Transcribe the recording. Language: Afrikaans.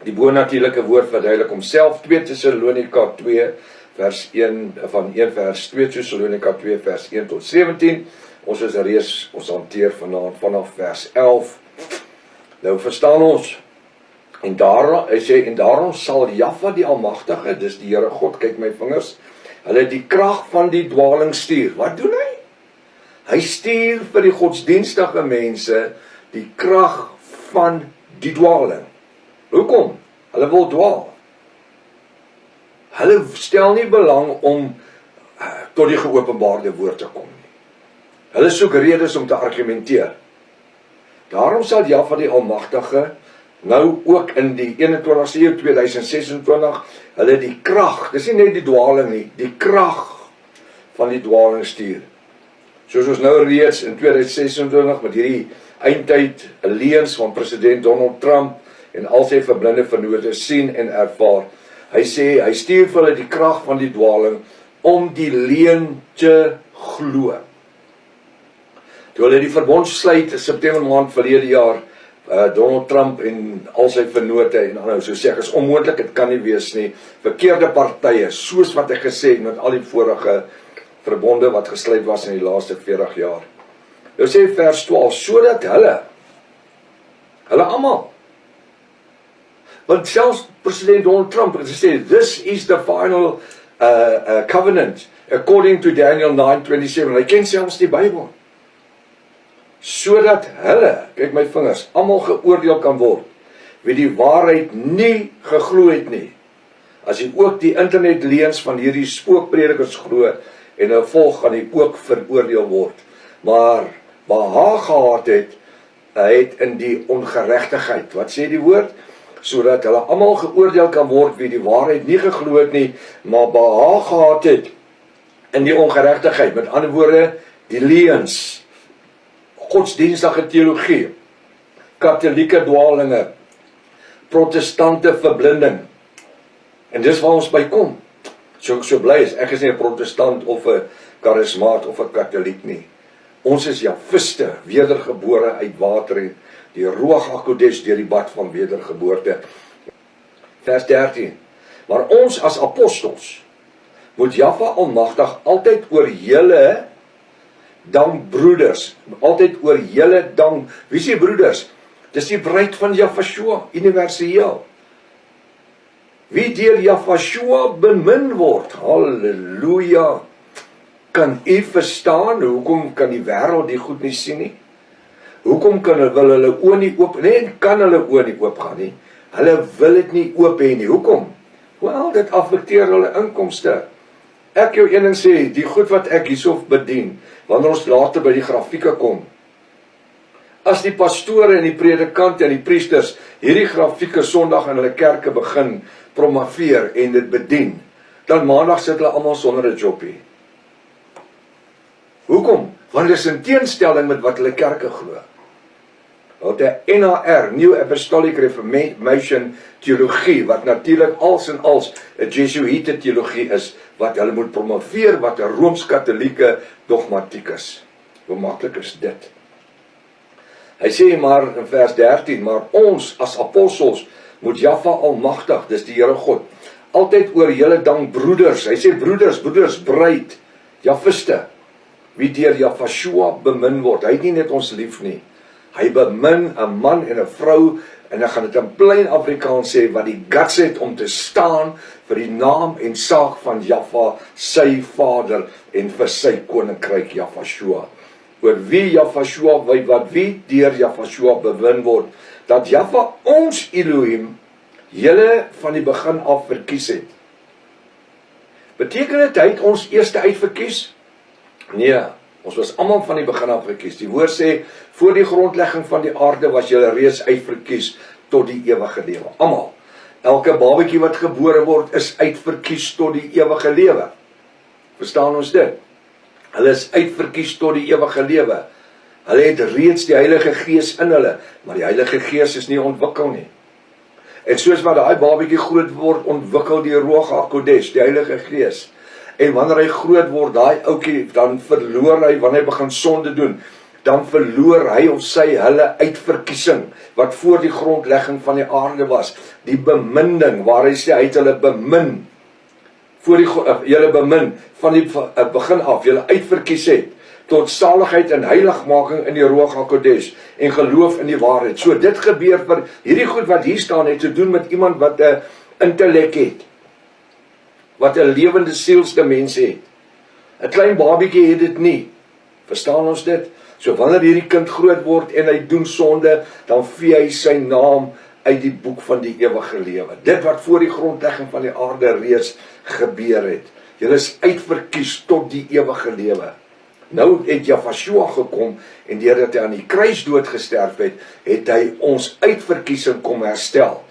Die bonatuurlike woord verduidelik homself. 2 Tessalonika 2 vers 1 van 1 vers 2 Tessalonika 2 vers 1 tot 17. Ons is reeds, ons hanteer vanaand vanaf vers 11. Nou verstaan ons. En hy sê, en daarom sal Jahwe die Almagtige, dis die Here God, kyk my vingers, hulle die krag van die dwaling stuur. Wat doen hy? Hy stuur vir die godsdienstige mense die krag van die dwaling. Hoekom? Hulle wil dwaal. Hulle stel nie belang om tot die geopenbaarde woord te kom nie. Hulle soek redes om te argumenteer. Daarom sal Jahwe die Almagtige nou ook in die 21ste eeu 2026 hulle die krag, dis nie net die dwaling nie, die krag van die dwaling stuur. Soos ons nou reeds in 2026 met hierdie eindtyd leuns van president Donald Trump en al sy verblinde vennote sien en ervaar. Hy sê, hy stuur vir hulle die krag van die dwaling om die leuen te glo. Toe hulle die verbond sluit in September maand verlede jaar, Donald Trump en al sy vennote en ander, so sê ek, is onmoontlik, dit kan nie wees nie, verkeerde partye, soos wat ek gesê het met al die vorige verbonde wat gesluit was in die laaste 40 jaar. Nou sê vers 12, sodat hulle almal, want selfs president Donald Trump het gesê, this is the final covenant, according to Daniel 9:27, hy ken selfs die Bybel, sodat hulle, kyk my vingers, almal geoordeel kan word, wie die waarheid nie geglo het nie, as jy ook die internetleens van hierdie spookpredikers glo, en hulle volg gaan hy ook veroordeel word, maar behaag gehad het in die ongeregtigheid, wat sê die woord? Sodat hulle almal geoordeel kan word wie die waarheid nie geglo het nie, maar behaag gehad het in die ongeregtigheid, met ander woorde, die leuns, godsdienstige teologie, katholieke dwalinge, protestante verblinding, en dis waar ons by kom. So bly is, ek is nie 'n protestant of 'n charismaat of 'n katholiek nie. Ons is Jahwiste, wedergebore uit water en die Ruach HaKodesh deur die bad van wedergeboorte. Vers 13. Maar ons as apostels moet Jahwe Almagtig altyd oor julle dank broeders, altyd oor julle dank. Wie is die broeders? Dis die bruid van Jahweshua, universeel. Wie deur Jahweshua bemin word, halleluja. Kan u verstaan, hoekom kan die wêreld die goed nie sien nie? Hoekom wil hulle oë nie oop, nee, kan hulle oë nie oop gaan nie? Hulle wil dit nie oop hê nie, hoekom? Wel, dit affekteer hulle inkomste. Ek jou een ding sê, die goed wat ek hierso bedien, wanneer ons later by die grafieke kom, as die pastore en die predikante en die priesters hierdie grafieke Sondag in hulle kerke begin promoveer en dit bedien, dan maandag sit hulle almal sonder 'n jobie. Hoekom? Want dit is in teenstelling met wat hulle kerke glo. Wat 'n NAR, New Apostolic Reformation teologie, wat natuurlik als en als 'n Jesuïte teologie is, wat hulle moet promoveer, wat 'n Rooms-Katholieke dogmatiek is. Hoe maklik is dit? Hy sê maar in vers 13, maar ons as apostels moet Jahwe Almagtig, dis die Here God, altyd oor julle dank broeders, hy sê broeders, bruid, Jahwiste, wie deur Jahweshua bemin word. Hy het nie net ons lief nie, hy bemin 'n man en 'n vrou, en hy gaan dit in plain Afrikaans sê, wat die guts het om te staan vir die naam en saak van Jahwe, sy Vader, en vir sy koninkryk Jahweshua. Oor wie Jahweshua, wat wie deur Jahweshua bewin word, dat Jahwe ons Elohim, julle van die begin af verkies het. Beteken dit hy het ons eerste uitverkies? Nee, ons was almal van die begin af verkies. Die woord sê, voor die grondlegging van die aarde was julle reeds uitverkies tot die ewige lewe. Almal. Elke babatjie wat gebore word is uitverkies tot die ewige lewe. Verstaan ons dit? Hulle is uitverkies tot die ewige lewe. Hulle het reeds die Heilige Gees in hulle, maar die Heilige Gees is nie ontwikkel nie. En soos wat daai babatjie groot word, ontwikkel die Ruach HaKodesh, die Heilige Gees. En wanneer hy groot word, daai ouetjie, dan verloor hy, wanneer hy begin sonde doen, dan verloor hy of sy hulle uitverkiesing, wat voor die grondlegging van die aarde was. Die beminding, waar hy sê, hy het hulle bemin, julle bemin, van die begin af, julle uitverkies het, tot saligheid en heiligmaking in die Ruach HaKodesh, en geloof in die waarheid. So dit gebeur vir hierdie goed wat hier staan, het te doen met iemand wat 'n intellek het, wat 'n lewende sielsdimens het. 'n Klein babietjie het dit nie. Verstaan ons dit? So wanneer hierdie kind groot word en hy doen sonde, dan vee hy sy naam uit die boek van die ewige lewe. Dit wat voor die grondlegging van die aarde reeds gebeur het. Julle is uitverkies tot die ewige lewe. Nou het Jahshua gekom, en deurdat hy aan die kruis dood gesterf het, het hy ons uitverkiesing kom herstel.